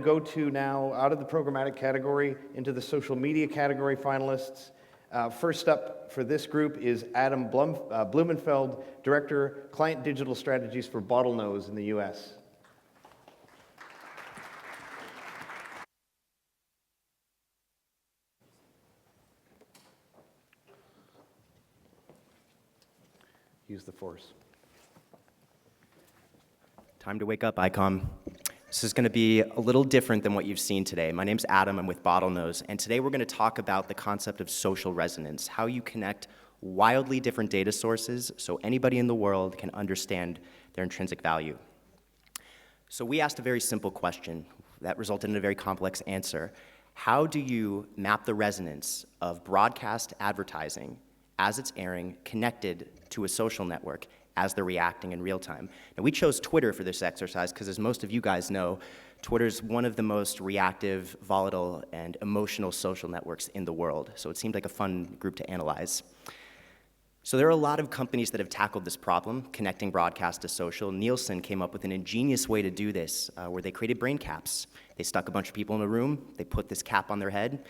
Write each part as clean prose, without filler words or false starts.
go to now out of the programmatic category into the social media category finalists. First up for this group is Adam Blumenfeld, Director, Client Digital Strategies for Bottlenose in the US. Use the force. Time to wake up, ICOM. This is going to be a little different than what you've seen today. My name's Adam, I'm with Bottlenose, and today we're going to talk about the concept of social resonance, how you connect wildly different data sources so anybody in the world can understand their intrinsic value. So we asked a very simple question that resulted in a very complex answer. How do you map the resonance of broadcast advertising as it's airing connected to a social network as they're reacting in real time? Now, we chose Twitter for this exercise because, as most of you guys know, Twitter's one of the most reactive, volatile, and emotional social networks in the world, so it seemed like a fun group to analyze. So there are a lot of companies that have tackled this problem, connecting broadcast to social. Nielsen came up with an ingenious way to do this, where they created brain caps. They stuck a bunch of people in a room, they put this cap on their head,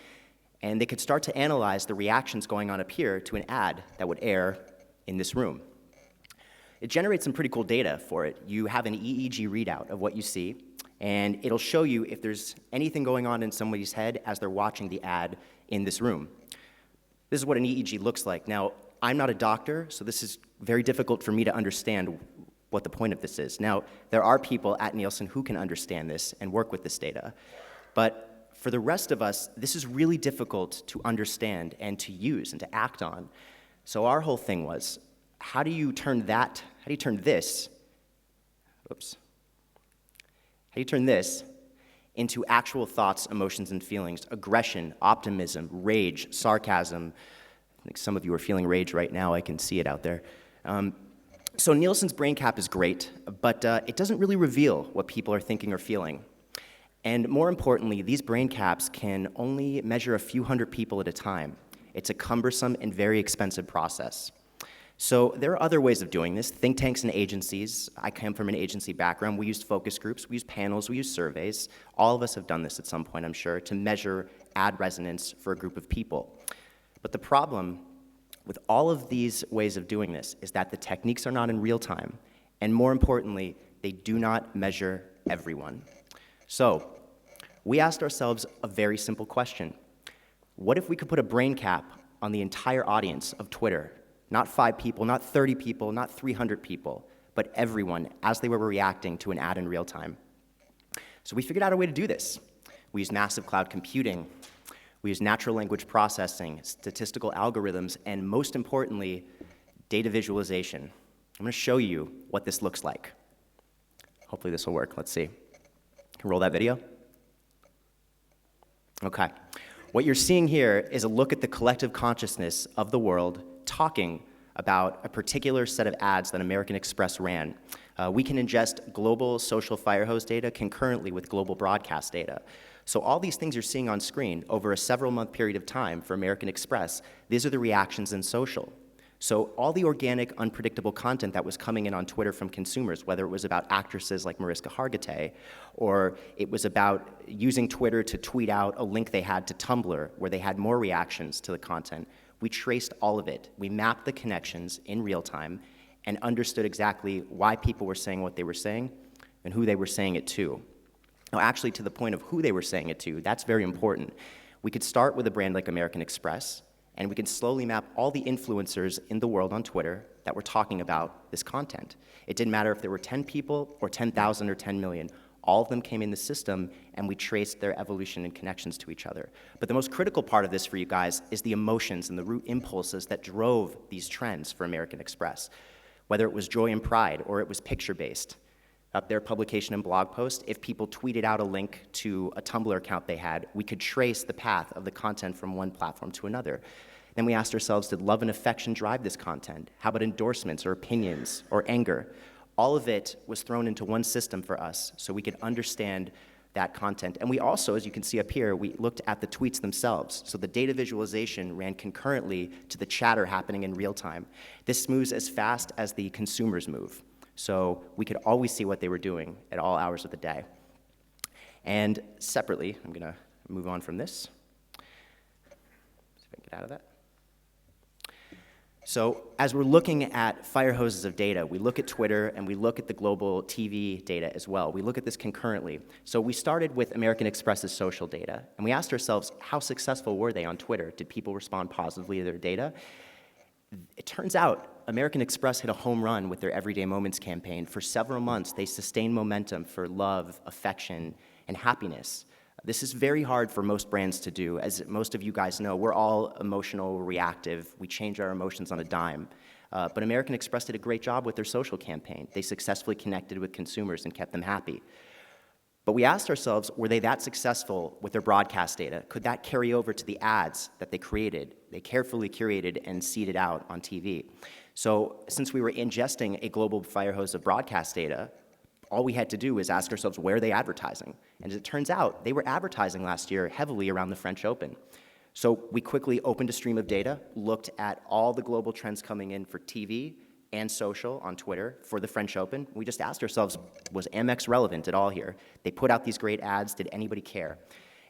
and they could start to analyze the reactions going on up here to an ad that would air in this room. It generates some pretty cool data for it. You have an EEG readout of what you see, and it'll show you if there's anything going on in somebody's head as they're watching the ad in this room. This is what an EEG looks like. Now, I'm not a doctor, so this is very difficult for me to understand what the point of this is. Now, there are people at Nielsen who can understand this and work with this data, but for the rest of us, this is really difficult to understand and to use and to act on. So our whole thing was, how do you turn this into actual thoughts, emotions, and feelings, aggression, optimism, rage, sarcasm? I think some of you are feeling rage right now, I can see it out there. So Nielsen's brain cap is great, but it doesn't really reveal what people are thinking or feeling. And more importantly, these brain caps can only measure a few hundred people at a time. It's a cumbersome and very expensive process. So there are other ways of doing this. Think tanks and agencies. I come from an agency background. We used focus groups, we used panels, we used surveys. All of us have done this at some point, I'm sure, to measure ad resonance for a group of people. But the problem with all of these ways of doing this is that the techniques are not in real time, and more importantly, they do not measure everyone. So we asked ourselves a very simple question. What if we could put a brain cap on the entire audience of Twitter? Not 5 people, not 30 people, not 300 people, but everyone as they were reacting to an ad in real time. So we figured out a way to do this. We used massive cloud computing, we used natural language processing, statistical algorithms, and most importantly, data visualization. I'm going to show you what this looks like. Hopefully this will work. Let's see. Can roll that video? Okay. What you're seeing here is a look at the collective consciousness of the world talking about a particular set of ads that American Express ran. We can ingest global social fire hose data concurrently with global broadcast data. So all these things you're seeing on screen over a several-month period of time for American Express, these are the reactions in social. So all the organic, unpredictable content that was coming in on Twitter from consumers, whether it was about actresses like Mariska Hargitay, or it was about using Twitter to tweet out a link they had to Tumblr, where they had more reactions to the content, we traced all of it. We mapped the connections in real time and understood exactly why people were saying what they were saying and who they were saying it to. Now, actually, to the point of who they were saying it to, that's very important. We could start with a brand like American Express, and we can slowly map all the influencers in the world on Twitter that were talking about this content. It didn't matter if there were 10 people or 10,000 or 10 million. All of them came in the system, and we traced their evolution and connections to each other. But the most critical part of this for you guys is the emotions and the root impulses that drove these trends for American Express. Whether it was joy and pride or it was picture-based. Up their publication and blog post, if people tweeted out a link to a Tumblr account they had, we could trace the path of the content from one platform to another. Then we asked ourselves, did love and affection drive this content? How about endorsements or opinions or anger? All of it was thrown into one system for us so we could understand that content. And we also, as you can see up here, we looked at the tweets themselves. So the data visualization ran concurrently to the chatter happening in real time. This moves as fast as the consumers move. So we could always see what they were doing at all hours of the day. And separately, I'm going to move on from this. See if I can get out of that. So as we're looking at fire hoses of data, we look at Twitter and we look at the global TV data as well. We look at this concurrently. So we started with American Express's social data, and we asked ourselves, how successful were they on Twitter? Did people respond positively to their data? It turns out American Express hit a home run with their Everyday Moments campaign. For several months, they sustained momentum for love, affection, and happiness. This is very hard for most brands to do. As most of you guys know, we're all emotional, reactive. We change our emotions on a dime. But American Express did a great job with their social campaign. They successfully connected with consumers and kept them happy. But we asked ourselves, were they that successful with their broadcast data? Could that carry over to the ads that they created? They carefully curated and seeded out on TV. So since we were ingesting a global fire hose of broadcast data, all we had to do was ask ourselves, where are they advertising? And as it turns out, they were advertising last year heavily around the French Open. So we quickly opened a stream of data, looked at all the global trends coming in for TV and social on Twitter for the French Open. We just asked ourselves, was Amex relevant at all here? They put out these great ads, did anybody care?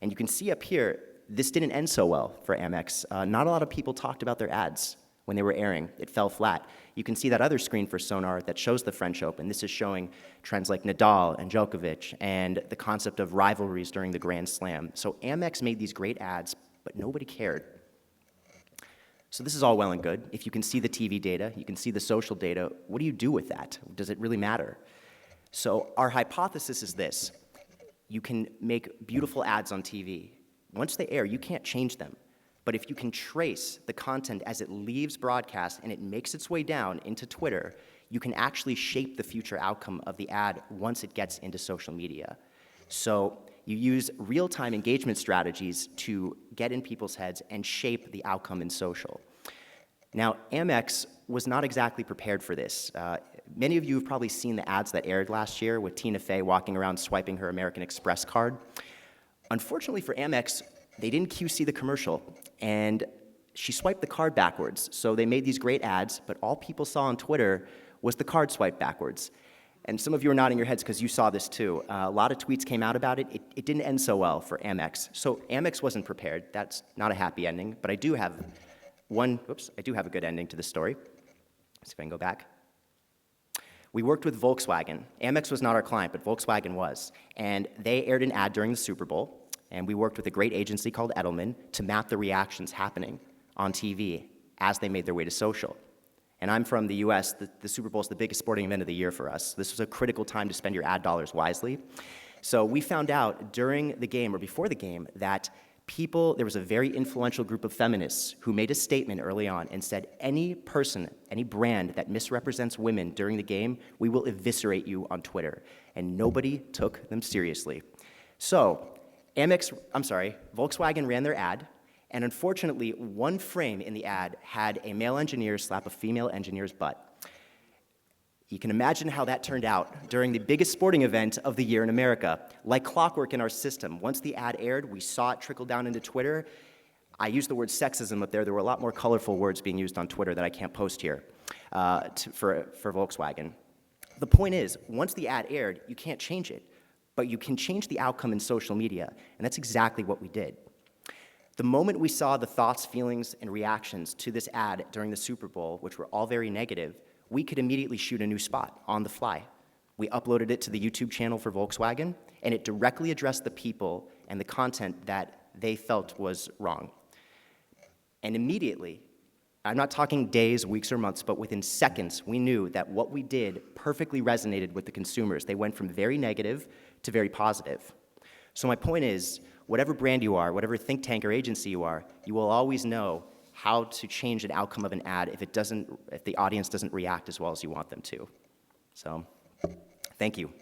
And you can see up here, this didn't end so well for Amex. Not a lot of people talked about their ads when they were airing. It fell flat. You can see that other screen for Sonar that shows the French Open. This is showing trends like Nadal and Djokovic and the concept of rivalries during the Grand Slam. So Amex made these great ads, but nobody cared. So this is all well and good. If you can see the TV data, you can see the social data, what do you do with that? Does it really matter? So our hypothesis is this. You can make beautiful ads on TV. Once they air, you can't change them. But if you can trace the content as it leaves broadcast and it makes its way down into Twitter, you can actually shape the future outcome of the ad once it gets into social media. So you use real-time engagement strategies to get in people's heads and shape the outcome in social. Now, Amex was not exactly prepared for this. Many of you have probably seen the ads that aired last year with Tina Fey walking around swiping her American Express card. Unfortunately for Amex, they didn't QC the commercial, and she swiped the card backwards. So they made these great ads, but all people saw on Twitter was the card swiped backwards. And some of you are nodding your heads because you saw this too. A lot of tweets came out about it. It didn't end so well for Amex. So Amex wasn't prepared. That's not a happy ending, but I do have a good ending to the story. Let's see if I can go back. We worked with Volkswagen. Amex was not our client, but Volkswagen was. And they aired an ad during the Super Bowl. And we worked with a great agency called Edelman to map the reactions happening on TV as they made their way to social. And I'm from the US, the Super Bowl is the biggest sporting event of the year for us. This was a critical time to spend your ad dollars wisely. So we found out during the game or before the game that there was a very influential group of feminists who made a statement early on and said, any person, any brand that misrepresents women during the game, we will eviscerate you on Twitter. And nobody took them seriously. So Volkswagen ran their ad, and unfortunately, one frame in the ad had a male engineer slap a female engineer's butt. You can imagine how that turned out during the biggest sporting event of the year in America. Like clockwork in our system, once the ad aired, we saw it trickle down into Twitter. I used the word sexism up there. There were a lot more colorful words being used on Twitter that I can't post here for Volkswagen. The point is, once the ad aired, you can't change it. But you can change the outcome in social media, and that's exactly what we did. The moment we saw the thoughts, feelings, and reactions to this ad during the Super Bowl, which were all very negative, we could immediately shoot a new spot on the fly. We uploaded it to the YouTube channel for Volkswagen, and it directly addressed the people and the content that they felt was wrong. And immediately, I'm not talking days, weeks, or months, but within seconds, we knew that what we did perfectly resonated with the consumers. They went from very negative to very positive. So my point is, whatever brand you are, whatever think tank or agency you are, you will always know how to change an outcome of an ad if the audience doesn't react as well as you want them to. So, thank you.